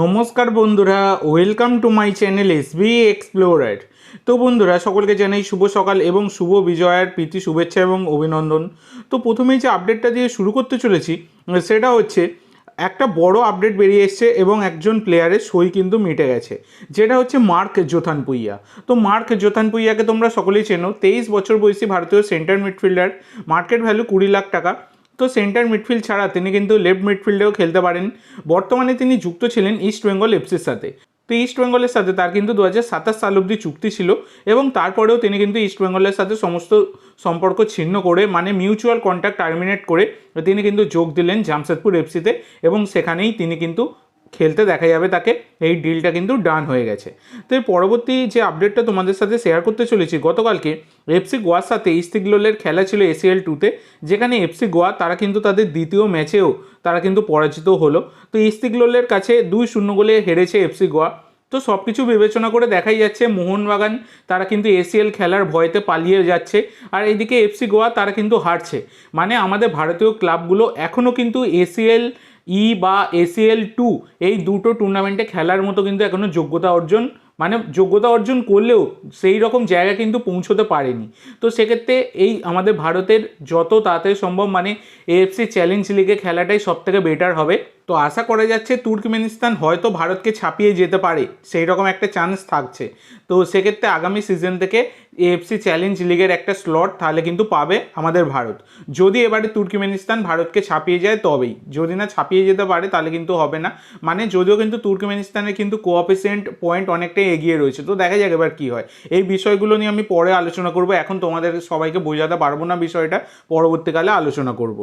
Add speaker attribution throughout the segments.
Speaker 1: নমস্কার বন্ধুরা, welcome to my channel SB explorer. তো বন্ধুরা, সকলকে জানাই শুভ সকাল এবং শুভ বিজয়ার প্রীতি শুভেচ্ছা এবং অভিনন্দন। তো প্রথমেই যে আপডেটটা দিয়ে শুরু করতে চলেছি সেটা হচ্ছে একটা বড় আপডেট বেরিয়ে এসছে এবং একজন প্লেয়ারের সই কিন্তু মিটে গেছে, যেটা হচ্ছে মার্ক জোথানপুইয়া। তো মার্ক জোথানপুইয়াকে তোমরা সকলেই চেনো। 23 বছর বয়সী ভারতীয় centre midfielder, market value 20 lakh টাকা। তো সেন্টার মিডফিল্ড ছাড়া তিনি কিন্তু লেফট মিডফিল্ডেও খেলতে পারেন। বর্তমানে তিনি যুক্ত ছিলেন ইস্ট বেঙ্গল এফসির সাথে। তো ইস্ট বেঙ্গলের সাথে তার কিন্তু 2027 সাল অবধি চুক্তি ছিল এবং তারপরেও তিনি কিন্তু ইস্ট বেঙ্গলের সাথে সমস্ত সম্পর্ক ছিন্ন করে, মানে মিউচুয়াল কন্ট্যাক্ট টার্মিনেট করে তিনি কিন্তু যোগ দিলেন জামশেদপুর এফসিতে এবং সেখানেই তিনি কিন্তু খেলতে দেখা যাবে তাকে। এই ডিলটা কিন্তু ডান হয়ে গেছে। তো এর পরবর্তী যে আপডেটটা তোমাদের সাথে শেয়ার করতে চলেছি, গতকালকে এফসি গোয়ার সাথে ইস্তিগলোলের খেলা ছিল এসিএল 2-তে, যেখানে এফসি গোয়া তারা কিন্তু তাদের দ্বিতীয় ম্যাচেও তারা কিন্তু পরাজিত হলো। তো ইস্তিগলোলের কাছে 2-0 গোলে হেরেছে এফসি গোয়া। তো সব কিছু বিবেচনা করে দেখাই যাচ্ছে মোহনবাগান তারা কিন্তু এসিএল খেলার ভয়তে পালিয়ে যাচ্ছে, আর এইদিকে এফসি গোয়া তারা কিন্তু হারছে। মানে আমাদের ভারতীয় ক্লাবগুলো এখনও কিন্তু এসিএল বা এসিএল 2 এই দুটো টুর্নামেন্টে খেলার মতো কিন্তু এখনও যোগ্যতা অর্জন করলেও সেই রকম জায়গা কিন্তু পৌঁছতে পারেনি। তো সেক্ষেত্রে এই আমাদের ভারতের যত তাড়াতাড়ি সম্ভব এএফসি চ্যালেঞ্জ লিগে খেলাটাই সবথেকে বেটার হবে। তো আশা করা যাচ্ছে তুর্কমেনিস্তান হয়তো ভারতকে ছাপিয়ে যেতে পারে, সেই রকম একটা চান্স থাকছে। তো সেক্ষেত্রে আগামী সিজন থেকে এএফসি চ্যালেঞ্জ লিগের একটা স্লট তাহলে কিন্তু পাবে আমাদের ভারত, যদি এবারে তুর্কমেনিস্তান ভারতকে ছাপিয়ে যায় তবেই। যদি না ছাপিয়ে যেতে পারে তাহলে কিন্তু হবে না। যদিও কিন্তু তুর্কমেনিস্তানের কিন্তু কোঅফিসিয়েন্ট পয়েন্ট অনেকটাই এগিয়ে রয়েছে। তো দেখা যাক এবার কী হয়। এই বিষয়গুলো নিয়ে আমি পরে আলোচনা করব, এখন তোমাদের সবাইকে বোঝাতে পারবো না বিষয়টা, পরবর্তীকালে আলোচনা করব।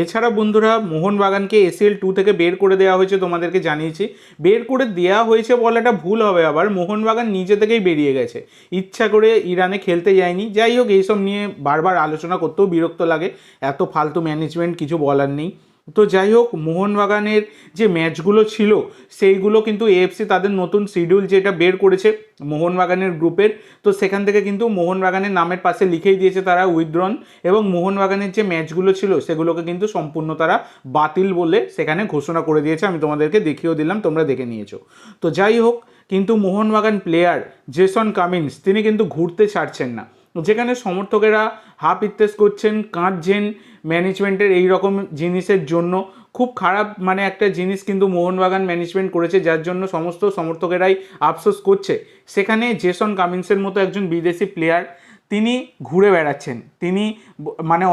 Speaker 1: এছাড়া বন্ধুরা, মোহনবাগানকে এসিএল 2 থেকে বের করে দেওয়া হয়েছে, তোমাদেরকে জানিয়েছি। বের করে দেওয়া হয়েছে বলাটা ভুল হবে, আবার মোহনবাগান নিজে থেকেই বেরিয়ে গেছে, ইচ্ছা করে ইরানে খেলতে যায়নি। যাই হোক, এইসব নিয়ে বারবার আলোচনা করতেও বিরক্ত লাগে, এত ফালতু ম্যানেজমেন্ট, কিছু বলার নেই। তো যাই হোক, মোহনবাগানের যে ম্যাচগুলো ছিল সেইগুলো কিন্তু এএফসি তাদের নতুন শিডিউল যেটা বের করেছে মোহনবাগানের গ্রুপের, তো সেখান থেকে কিন্তু মোহনবাগানের নামের পাশে লিখেই দিয়েছে তারা উইথড্রন, এবং মোহনবাগানের যে ম্যাচগুলো ছিল সেগুলোকে কিন্তু সম্পূর্ণ তারা বাতিল বলে সেখানে ঘোষণা করে দিয়েছে। আমি তোমাদেরকে দেখিয়েও দিলাম, তোমরা দেখে নিয়েছো। তো যাই হোক, কিন্তু মোহনবাগান প্লেয়ার জেসন কামিন্স তিনি কিন্তু ঘুরতে ছাড়ছেন না, যেখানে সমর্থকেরা হাফ ইত্তেস করছেন, কাঁদছেন ম্যানেজমেন্টের এই রকম জিনিসের জন্য। খুব খারাপ একটা জিনিস কিন্তু মোহনবাগান ম্যানেজমেন্ট করেছে, যার জন্য সমস্ত সমর্থকেরাই আফসোস করছে। সেখানে জেসন কামিন্সের মতো একজন বিদেশি প্লেয়ার তিনি ঘুরে বেড়াচ্ছেন, তিনি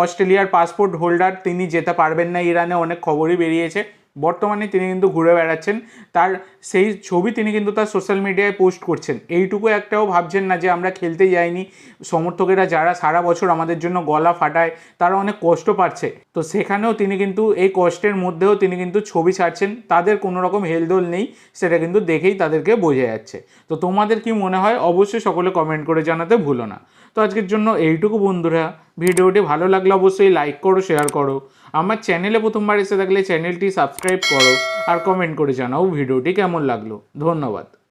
Speaker 1: অস্ট্রেলিয়ার পাসপোর্ট হোল্ডার, তিনি যেতে পারবেন না ইরানে, অনেক খবরই বেরিয়েছে। বর্তমানে তিনি কিন্তু ঘুরে বেড়াচ্ছেন, তার সেই ছবি তিনি কিন্তু তার সোশ্যাল মিডিয়ায় পোস্ট করছেন। এইটুকু একটাও ভাবছেন না যে আমরা খেলতে যাইনি, সমর্থকেরা যারা সারা বছর আমাদের জন্য গলা ফাটায় তারা অনেক কষ্ট পাচ্ছে। তো সেখানেও তিনি কিন্তু এই কষ্টের মধ্যেও তিনি কিন্তু ছবি ছাড়ছেন, তাদের কোনো রকম হেলদোল নেই, সেটা কিন্তু দেখেই তাদেরকে বোঝা যাচ্ছে। তো তোমাদের কি মনে হয় অবশ্যই সকলে কমেন্ট করে জানাতে ভুলো না। তো আজকের জন্য এইটুকু বন্ধুরা, ভিডিওটি ভালো লাগলে অবশ্যই লাইক করো, শেয়ার করো। আমার চ্যানেলে প্রথমবার এসে থাকলে চ্যানেলটি সাবস্ক্রাইব করো আর কমেন্ট করে জানাও ভিডিওটি কেমন লাগলো। ধন্যবাদ।